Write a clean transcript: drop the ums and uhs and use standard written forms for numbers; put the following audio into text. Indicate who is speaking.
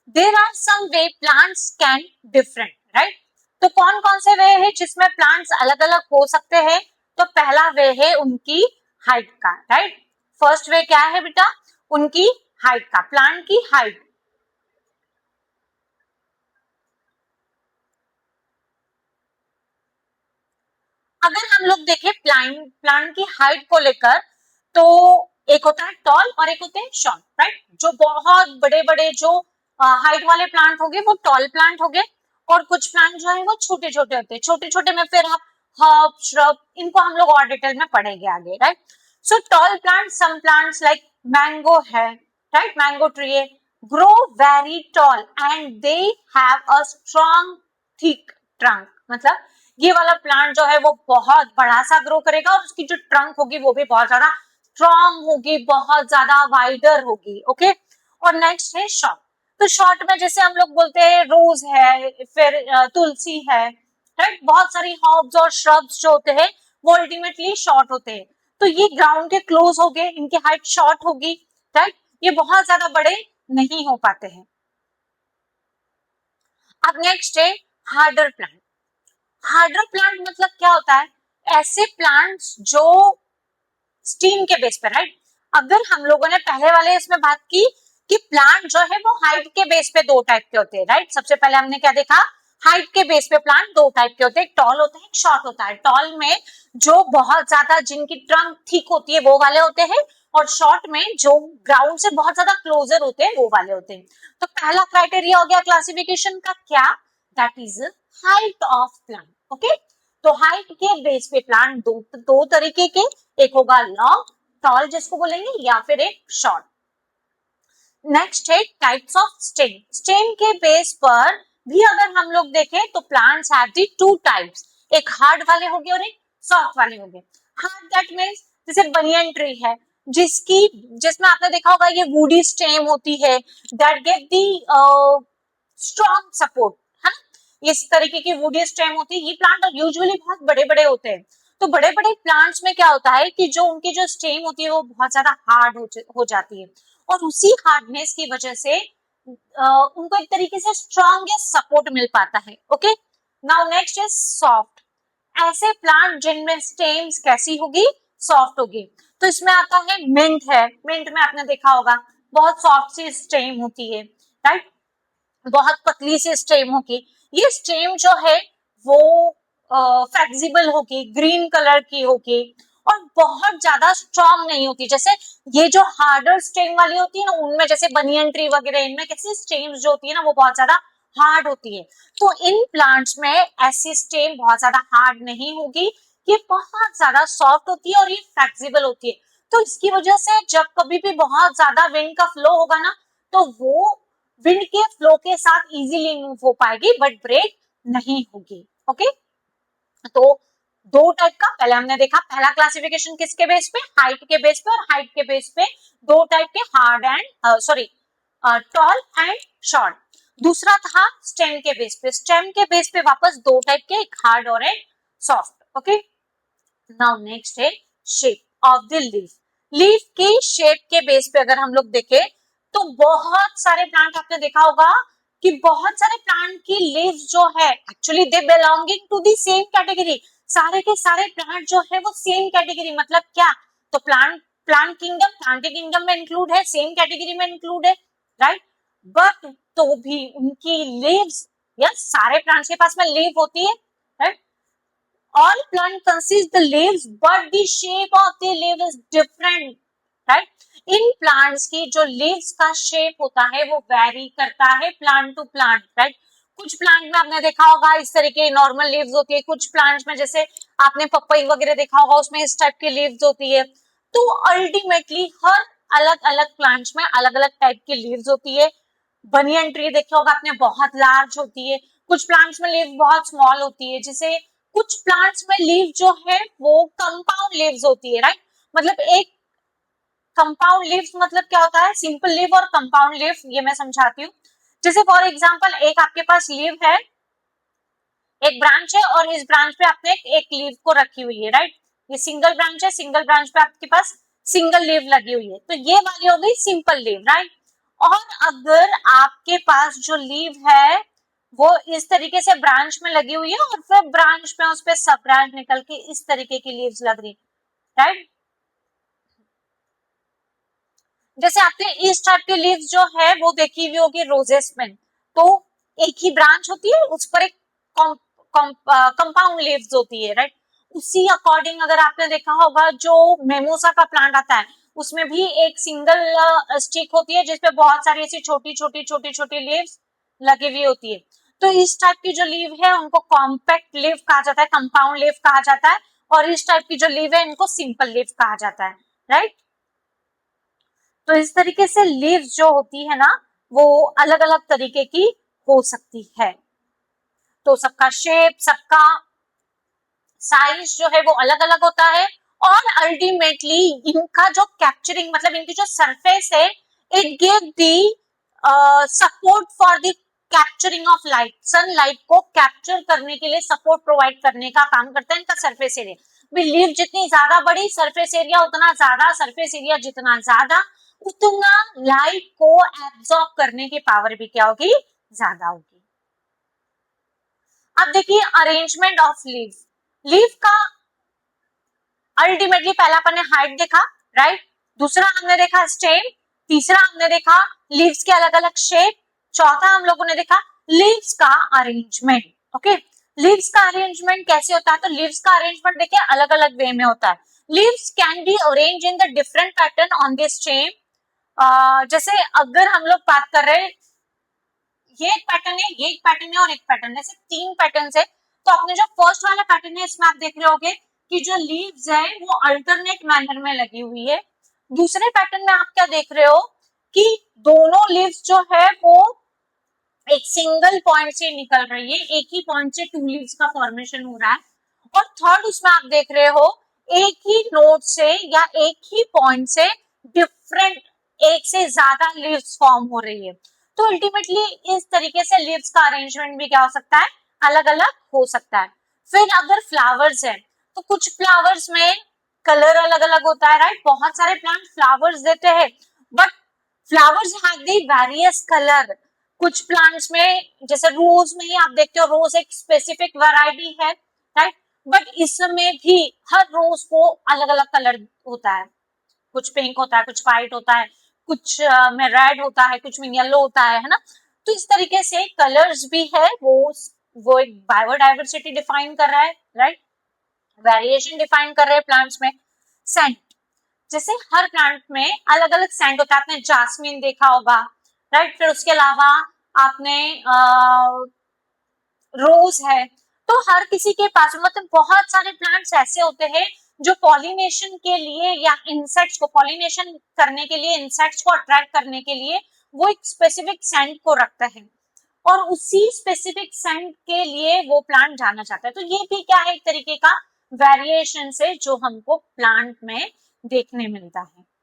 Speaker 1: There are some way plants can different, right. तो कौन कौन से वे है जिसमें प्लांट्स अलग अलग हो सकते हैं? तो पहला वे है उनकी हाइट का, राइट। फर्स्ट वे क्या है बेटा? उनकी हाइट का, प्लांट की हाइट। अगर हम लोग देखें प्लांट की हाइट को लेकर, तो एक होता है टॉल और एक होते हैं शॉर्ट, राइट। जो बहुत बड़े बड़े जो हाइट वाले प्लांट हो गए वो टॉल प्लांट हो गए, और कुछ प्लांट जो है वो छोटे छोटे होते हैं। छोटे छोटे में फिर आप हर्ब, श्रब, इनको हम लोग और डिटेल में पढ़ेंगे आगे, right. So tall plant, some plants like mango है, राइट, मैंगो ट्री है, grow very tall and they have a strong thick trunk. मतलब ये वाला प्लांट जो है वो बहुत बड़ा सा ग्रो करेगा और उसकी जो ट्रंक होगी वो भी बहुत ज्यादा स्ट्रॉन्ग होगी, बहुत ज्यादा वाइडर होगी, ओके। और नेक्स्ट है शॉर्ट। तो शॉर्ट में जैसे हम लोग बोलते हैं रोज है, फिर तुलसी है, राइट। बहुत सारी हर्ब्स और श्रब्स जो होते हैं वो अल्टीमेटली शॉर्ट होते हैं। तो ये ग्राउंड के क्लोज हो गए, इनकी हाइट शॉर्ट होगी, राइट। ये बहुत ज्यादा बड़े नहीं हो पाते हैं। अब नेक्स्ट है हार्डर प्लांट। हार्डर प्लांट मतलब क्या होता है? ऐसे प्लांट्स जो स्टीम के बेस पे, राइट। अगर हम लोगों ने पहले वाले इसमें बात की कि प्लांट जो है वो हाइट के बेस पे दो टाइप के होते हैं, राइट। सबसे पहले हमने क्या देखा? हाइट के बेस पे प्लांट दो टाइप के होते हैं, टॉल होता है, शॉर्ट होता है। टॉल में जो बहुत ज्यादा जिनकी ट्रंक थिक होती है वो वाले होते हैं, और शॉर्ट में जो ग्राउंड से बहुत ज्यादा क्लोजर होते हैं वो वाले होते हैं। तो पहला क्राइटेरिया हो गया क्लासिफिकेशन का, क्या? That is height of plant, okay. तो हाइट के बेस पे प्लांट दो तरीके के, एक होगा लॉन्ग, टॉल जिसको बोलेंगे, या फिर एक शॉर्ट। नेक्स्ट है टाइप्स ऑफ स्टेम। स्टेम के बेस पर भी अगर हम लोग देखें तो plants have the two types, एक हार्ड वाले होंगे और एक सॉफ्ट वाले होंगे। हार्ड दैट मीन्स जैसे बनियन ट्री है, जिसमें आपने देखा होगा ये वुडी स्टेम होती है, that give the strong support, है ना। इस तरीके की वुडी स्टेम होती है। ये प्लांट यूजुअली बहुत बड़े बड़े होते हैं। तो बड़े बड़े प्लांट्स में क्या होता है कि जो उनकी जो स्टेम होती है वो बहुत ज्यादा हार्ड हो जाती है, और उसी हार्डनेस की वजह से उनको एक तरीके से स्ट्रॉन्गेस्ट सपोर्ट मिल पाता है, okay. Now next is soft. ऐसे प्लांट जिनमें स्टेम्स कैसी होगी? सॉफ्ट होगी। तो इसमें आता है मिंट है। मिंट में आपने देखा होगा बहुत सॉफ्ट सी स्टेम होती है, राइट। बहुत पतली सी स्टेम होगी। ये स्टेम जो है वो फ्लेक्सिबल होगी, ग्रीन कलर की होगी, और बहुत ज्यादा स्ट्रॉन्ग नहीं होती। जैसे ये जो हार्डर स्टेम वाली होती है ना, उनमें जैसे बनियन ट्री वगैरह, इनमें कैसी स्टेम्स जो होती है ना वो बहुत ज्यादा हार्ड होती है। तो इन प्लांट्स में ऐसी स्टेम बहुत ज्यादा हार्ड नहीं होगी, ये बहुत ज्यादा सॉफ्ट होती है और ये फ्लेक्सिबल होती है। तो इसकी वजह से जब कभी भी बहुत ज्यादा विंड का फ्लो होगा ना, तो वो विंड के फ्लो के साथ इजीली मूव हो पाएगी, बट ब्रेक नहीं होगी, ओके। तो दो टाइप का पहले हमने देखा, पहला क्लासिफिकेशन किसके बेस पे? हाइट के बेस पे, और हाइट के बेस पे दो टाइप के, hard and sorry tall and short. दूसरा था स्टेम के बेस पे। स्टेम के बेस पे वापस दो टाइप के, एक हार्ड और एक सॉफ्ट, ओके। नाउ नेक्स्ट है shape of the leaf. Leaf की शेप के बेस पे अगर हम लोग देखें तो बहुत सारे प्लांट आपने देखा होगा कि बहुत सारे प्लांट की लीव्स जो है actually they belonging to the same category. सारे के सारे प्लांट जो है वो सेम कैटेगरी, मतलब क्या? तो प्लांट के किंगडम में इंक्लूड है, सेम कैटेगरी में इंक्लूड है, राइट। बट तो भी उनकी लीव्स, यस, सारे प्लांट्स के पास में लीव होती है, right. All plant consist the leaves, but the shape of the leaf is different, right? In plants की जो लीव्स का शेप होता है वो वेरी करता है प्लांट टू प्लांट, राइट। कुछ प्लांट में आपने देखा होगा इस तरह के नॉर्मल लीव्स होती है, कुछ प्लांट्स में जैसे आपने पपई वगैरह देखा होगा उसमें इस टाइप की लीव्स होती है। तो अल्टीमेटली हर अलग अलग प्लांट्स में अलग अलग टाइप की लीव्स होती है। बनियन ट्री देखा होगा आपने, बहुत लार्ज होती है। कुछ प्लांट्स में लीव बहुत स्मॉल होती है। जैसे कुछ प्लांट्स में लीव जो है वो कंपाउंड लीव्स होती है, राइट। मतलब एक कंपाउंड लीव्स मतलब क्या होता है? सिंपल लीव और कंपाउंड लीव, ये मैं समझाती हूँ। जैसे फॉर एग्जांपल एक आपके पास लीव है, एक ब्रांच है, और इस ब्रांच पे आपने एक लीव को रखी हुई है, राइट। ये सिंगल ब्रांच है, सिंगल ब्रांच पे आपके पास सिंगल लीव लगी हुई है, तो ये वाली हो गई सिंपल लीव, राइट। और अगर आपके पास जो लीव है वो इस तरीके से ब्रांच में लगी हुई है और फिर ब्रांच में उस पे सब ब्रांच निकल के इस तरीके की लीव्स लग रही, राइट। जैसे आपने इस टाइप की लीव्स जो है वो देखी हुई होगी रोजेस में, तो एक ही ब्रांच होती है, उस पर एक कंपाउंड लीव्स होती है, राइट। उसी अकॉर्डिंग अगर आपने देखा होगा जो मेमोसा का प्लांट आता है उसमें भी एक सिंगल स्टिक होती है जिसपे बहुत सारी ऐसी छोटी छोटी छोटी छोटी लीव्स लगी हुई होती है। तो इस टाइप की जो लीव है उनको कॉम्पैक्ट लीव कहा जाता है, कंपाउंड लीव कहा जाता है, और इस टाइप की जो लीव है इनको सिंपल लीव कहा जाता है, राइट। तो इस तरीके से लीव्स जो होती है ना वो अलग अलग तरीके की हो सकती है। तो सबका शेप, सबका साइज जो है वो अलग अलग होता है, और अल्टीमेटली इनका जो कैप्चरिंग मतलब इनकी जो सरफेस है it give the support for the capturing of light, sunlight को कैप्चर करने के लिए सपोर्ट प्रोवाइड करने का काम करता है इनका सरफेस एरिया। लीव जितनी ज्यादा बड़ी सरफेस एरिया उतना ज्यादा, सरफेस एरिया जितना ज्यादा उतना लाइट को एब्सॉर्ब करने की पावर भी क्या होगी, ज्यादा होगी। अब देखिए अरेंजमेंट ऑफ लीव, लीव का अल्टीमेटली पहला अपन ने हाइट देखा, राइट, दूसरा हमने देखा स्टेम, तीसरा हमने देखा लीव्स के अलग अलग शेप, चौथा हम लोगों ने देखा लीव्स का अरेंजमेंट। ओके, लीव्स का अरेंजमेंट कैसे होता है, तो लीव्स का अरेंजमेंट देखिए अलग अलग वे में होता है। Leaves can be arrange in the different pattern on the stem. जैसे अगर हम लोग बात कर रहे हैं ये एक पैटर्न है, ये एक पैटर्न है और एक पैटर्न है, ऐसे तीन पैटर्न है। तो आपने जो फर्स्ट वाला पैटर्न है इसमें आप देख रहे होगे कि जो लीव्स है वो अल्टरनेट मैनर में लगी हुई है। दूसरे पैटर्न में आप क्या देख रहे हो कि दोनों लीव्स जो है वो एक सिंगल पॉइंट से निकल रही है, एक ही पॉइंट से टू लीव्स का फॉर्मेशन हो रहा है। और थर्ड उसमें आप देख रहे हो एक ही नोड से या एक ही पॉइंट से डिफरेंट एक से ज्यादा लीव्स फॉर्म हो रही है। तो अल्टीमेटली इस तरीके से लीव्स का अरेंजमेंट भी क्या हो सकता है, अलग अलग हो सकता है। फिर अगर फ्लावर्स है तो कुछ फ्लावर्स में कलर अलग अलग होता है, राइट, बहुत सारे प्लांट फ्लावर्स देते हैं but flowers have the various colour. कुछ प्लांट्स में जैसे रोज में ही आप देखते हो रोज एक स्पेसिफिक वैरायटी है, राइट, बट इसमें भी हर रोज को अलग अलग कलर होता है, कुछ पिंक होता है, कुछ व्हाइट होता है, कुछ में रेड होता है, कुछ में येलो होता है ना। तो इस तरीके से कलर्स भी है वो एक बायोडाइवर्सिटी डिफाइन कर रहा है, राइट, वेरिएशन डिफाइन कर रहे हैं प्लांट्स में। सेंट, जैसे हर प्लांट में अलग अलग सेंट होता है, आपने जास्मिन देखा होगा, राइट, फिर उसके अलावा आपने रोज है। तो हर किसी के पास मतलब बहुत सारे प्लांट्स ऐसे होते हैं जो पॉलिनेशन के लिए या इंसेक्ट्स को पॉलिनेशन करने के लिए, इंसेक्ट्स को अट्रैक्ट करने के लिए वो एक स्पेसिफिक सेंट को रखता है और उसी स्पेसिफिक सेंट के लिए वो प्लांट जाना चाहता है। तो ये भी क्या है, एक तरीके का वेरिएशन से जो हमको प्लांट में देखने मिलता है।